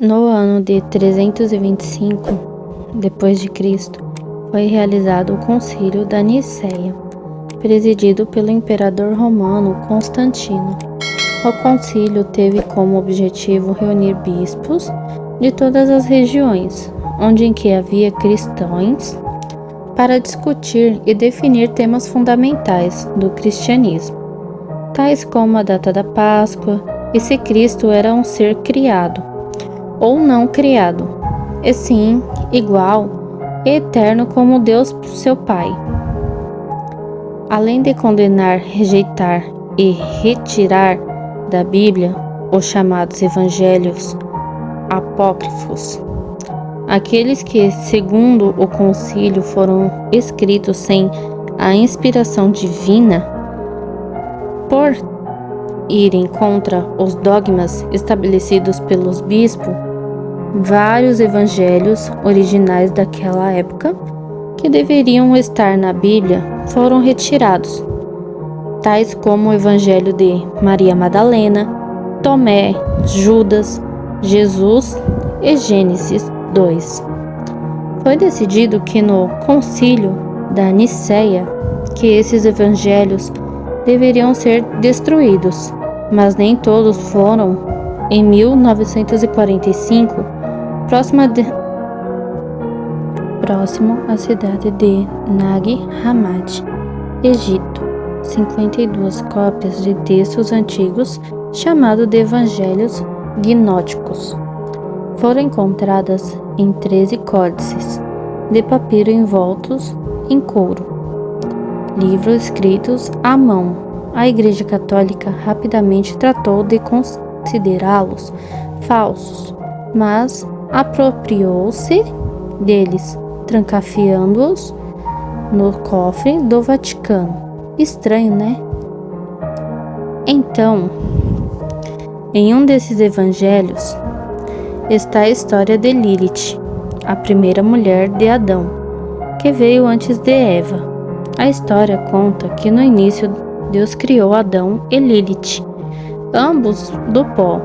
No ano de 325 depois de Cristo, foi realizado o Concílio da Nicéia, presidido pelo imperador romano Constantino. O concílio teve como objetivo reunir bispos de todas as regiões, onde em que havia cristãos, para discutir e definir temas fundamentais do cristianismo, tais como a data da Páscoa e se Cristo era um ser criado ou não criado, e sim igual e eterno como Deus seu Pai. Além de condenar, rejeitar e retirar da Bíblia os chamados evangelhos apócrifos, aqueles que, segundo o concílio, foram escritos sem a inspiração divina, por irem contra os dogmas estabelecidos pelos bispos, vários evangelhos originais daquela época, que deveriam estar na Bíblia, foram retirados, tais como o Evangelho de Maria Madalena, Tomé, Judas, Jesus e Gênesis 2. Foi decidido que no Concílio da Nicéia que esses evangelhos deveriam ser destruídos, mas nem todos foram. Em 1945, próximo à cidade de Nag Hammadi, Egito, 52 cópias de textos antigos chamados de Evangelhos Gnósticos foram encontradas em 13 códices de papiro envoltos em couro, livros escritos à mão. A Igreja Católica rapidamente tratou de considerá-los falsos, mas apropriou-se deles, trancafiando-os no cofre do Vaticano. Estranho, né? Então, em um desses evangelhos está a história de Lilith, a primeira mulher de Adão, que veio antes de Eva. A história conta que no início Deus criou Adão e Lilith, ambos do pó.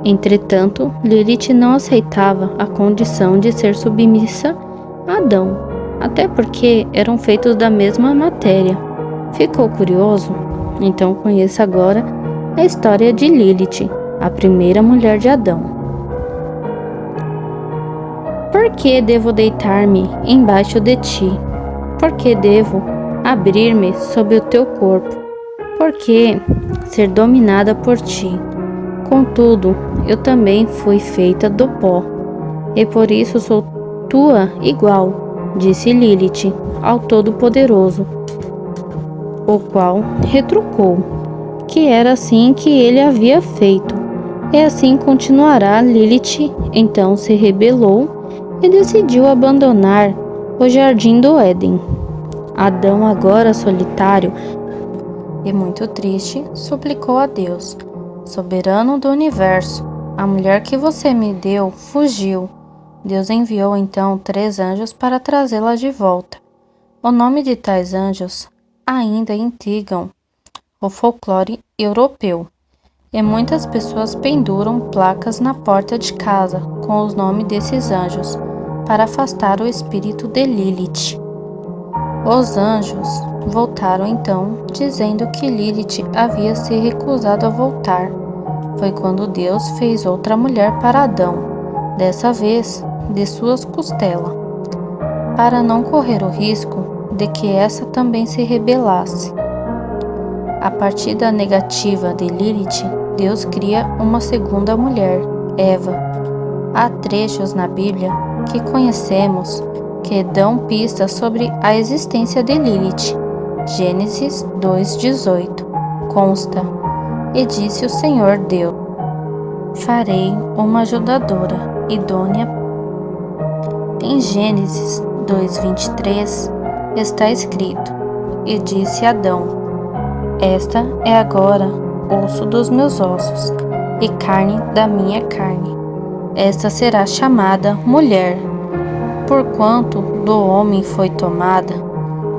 Entretanto, Lilith não aceitava a condição de ser submissa a Adão, até porque eram feitos da mesma matéria. Ficou curioso? Então conheça agora a história de Lilith, a primeira mulher de Adão. Por que devo deitar-me embaixo de ti? Por que devo abrir-me sob o teu corpo? Por que ser dominada por ti? Contudo, eu também fui feita do pó, e por isso sou tua igual, disse Lilith ao Todo-Poderoso, o qual retrucou que era assim que ele havia feito, e assim continuará. Lilith então se rebelou e decidiu abandonar o jardim do Éden. Adão, agora solitário e muito triste, suplicou a Deus, soberano do universo: a mulher que você me deu fugiu. Deus enviou então 3 anjos para trazê-la de volta. O nome de tais anjos ainda intrigam o folclore europeu, e muitas pessoas penduram placas na porta de casa com os nomes desses anjos para afastar o espírito de Lilith. Os anjos voltaram então, dizendo que Lilith havia se recusado a voltar. Foi quando Deus fez outra mulher para Adão, dessa vez de suas costelas, para não correr o risco de que essa também se rebelasse. A partir da negativa de Lilith, Deus cria uma segunda mulher, Eva. Há trechos na Bíblia que conhecemos que dão pistas sobre a existência de Lilith. Gênesis 2:18 consta: e disse o Senhor Deus: farei uma ajudadora idônea. Em Gênesis 2:23 está escrito: e disse Adão: esta é agora osso dos meus ossos e carne da minha carne. Esta será chamada mulher, porquanto do homem foi tomada.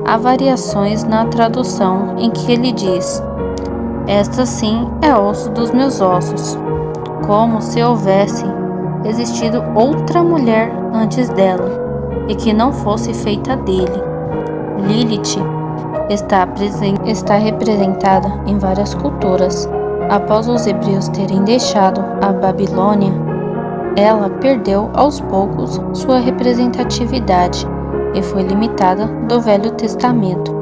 Há variações na tradução em que ele diz: esta sim é osso dos meus ossos, como se houvesse existido outra mulher antes dela e que não fosse feita dele. Lilith está representada em várias culturas. Após os hebreus terem deixado a Babilônia, ela perdeu aos poucos sua representatividade e foi limitada do Velho Testamento.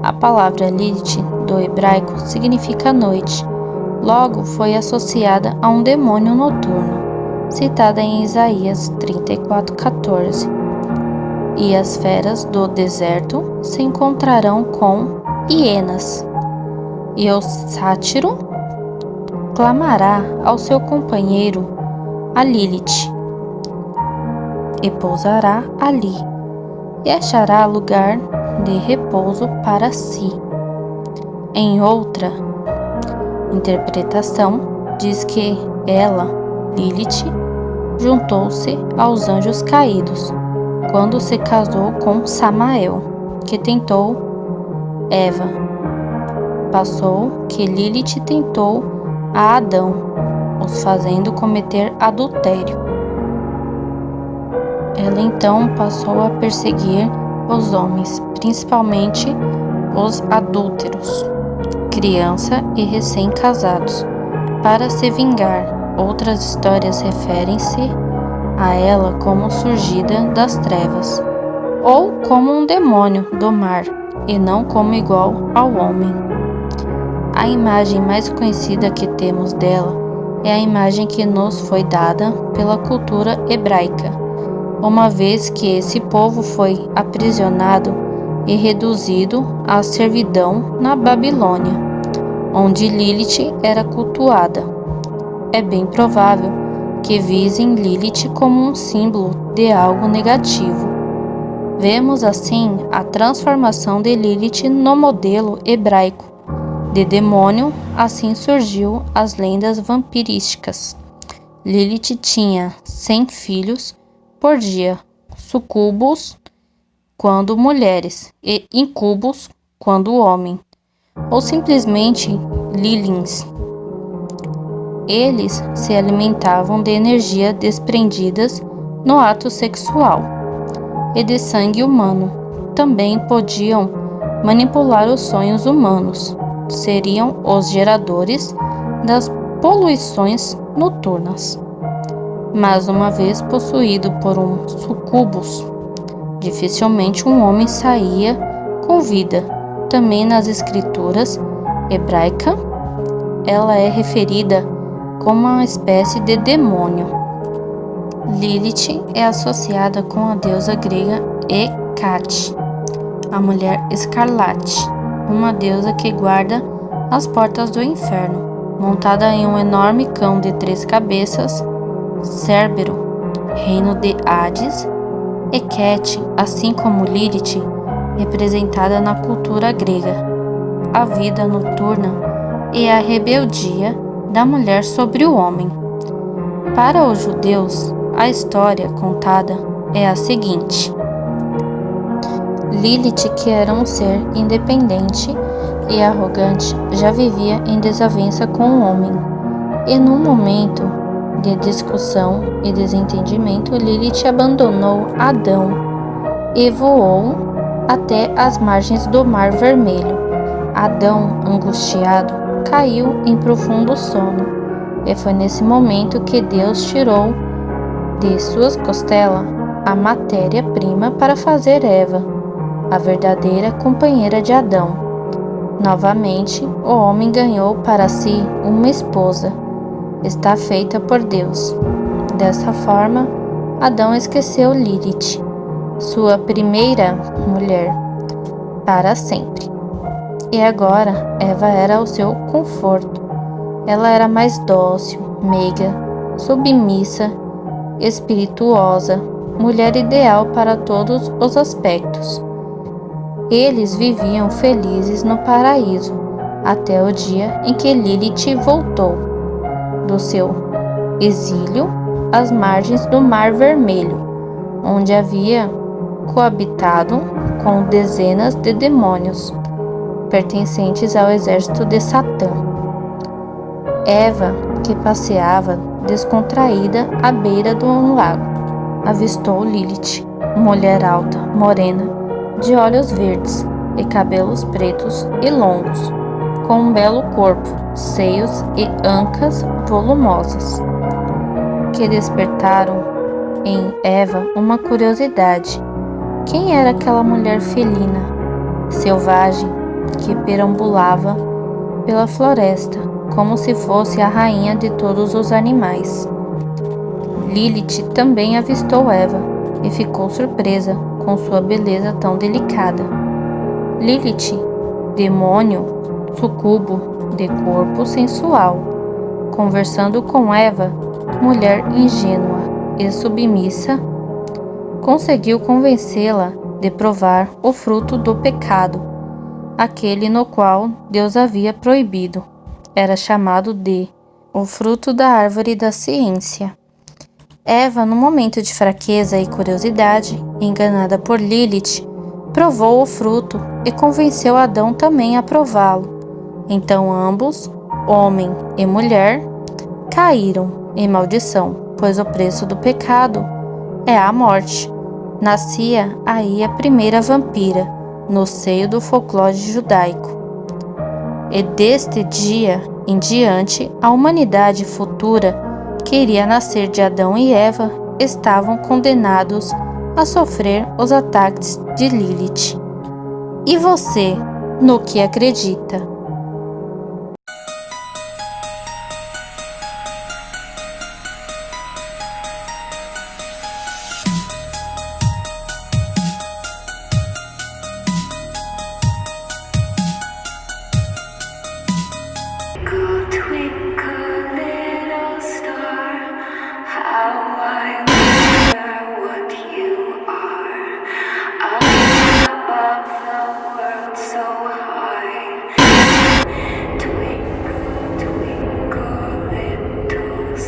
A palavra Lilith do hebraico significa noite. Logo, foi associada a um demônio noturno, citada em Isaías 34:14. E as feras do deserto se encontrarão com hienas, e o sátiro clamará ao seu companheiro, a Lilith, e pousará ali, e achará lugar de repouso para si. Em outra interpretação, diz que ela, Lilith, juntou-se aos anjos caídos quando se casou com Samael, que tentou Eva. Passou que Lilith tentou a Adão, os fazendo cometer adultério. Ela então passou a perseguir os homens, principalmente os adúlteros, criança e recém-casados, para se vingar. Outras histórias referem-se a ela como surgida das trevas, ou como um demônio do mar, e não como igual ao homem. A imagem mais conhecida que temos dela é a imagem que nos foi dada pela cultura hebraica, uma vez que esse povo foi aprisionado e reduzido à servidão na Babilônia, onde Lilith era cultuada. É bem provável que visem Lilith como um símbolo de algo negativo. Vemos assim a transformação de Lilith no modelo hebraico de demônio. Assim surgiu as lendas vampirísticas. Lilith tinha 100 filhos por dia, sucubos quando mulheres e incubos quando homem, ou simplesmente lilins. Eles se alimentavam de energia desprendidas no ato sexual e de sangue humano. Também podiam manipular os sonhos humanos. Seriam os geradores das poluições noturnas. Mas uma vez possuído por um sucubus, dificilmente um homem saía com vida. Também nas escrituras hebraicas, ela é referida como uma espécie de demônio. Lilith é associada com a deusa grega Hecate, a mulher escarlate, uma deusa que guarda as portas do inferno, montada em um enorme cão de 3 cabeças, Cérbero, reino de Hades. Hecate, assim como Lilith, representada na cultura grega, a vida noturna e a rebeldia da mulher sobre o homem. Para os judeus, a história contada é a seguinte: Lilith, que era um ser independente e arrogante, já vivia em desavença com o homem. E num momento de discussão e desentendimento, Lilith abandonou Adão e voou até as margens do Mar Vermelho. Adão, angustiado, caiu em profundo sono, e foi nesse momento que Deus tirou de suas costelas a matéria-prima para fazer Eva, a verdadeira companheira de Adão. Novamente, o homem ganhou para si uma esposa, está feita por Deus. Dessa forma, Adão esqueceu Lilith, sua primeira mulher, para sempre. E agora, Eva era o seu conforto. Ela era mais dócil, meiga, submissa, espirituosa, mulher ideal para todos os aspectos. Eles viviam felizes no paraíso, até o dia em que Lilith voltou do seu exílio às margens do Mar Vermelho, onde havia coabitado com dezenas de demônios pertencentes ao exército de Satã. Eva, que passeava descontraída à beira do lago, avistou Lilith, mulher alta, morena, de olhos verdes e cabelos pretos e longos, com um belo corpo, seios e ancas volumosas, que despertaram em Eva uma curiosidade. Quem era aquela mulher felina, selvagem, que perambulava pela floresta, como se fosse a rainha de todos os animais? Lilith também avistou Eva e ficou surpresa com sua beleza tão delicada. Lilith, demônio, sucubo de corpo sensual, conversando com Eva, mulher ingênua e submissa, conseguiu convencê-la de provar o fruto do pecado, aquele no qual Deus havia proibido. Era chamado de o fruto da árvore da ciência. Eva, no momento de fraqueza e curiosidade, enganada por Lilith, provou o fruto e convenceu Adão também a prová-lo. Então ambos, homem e mulher, caíram em maldição, pois o preço do pecado é a morte. Nascia aí a primeira vampira, no seio do folclore judaico. E deste dia em diante, a humanidade futura, que iria nascer de Adão e Eva, estavam condenados a sofrer os ataques de Lilith. E você, no que acredita?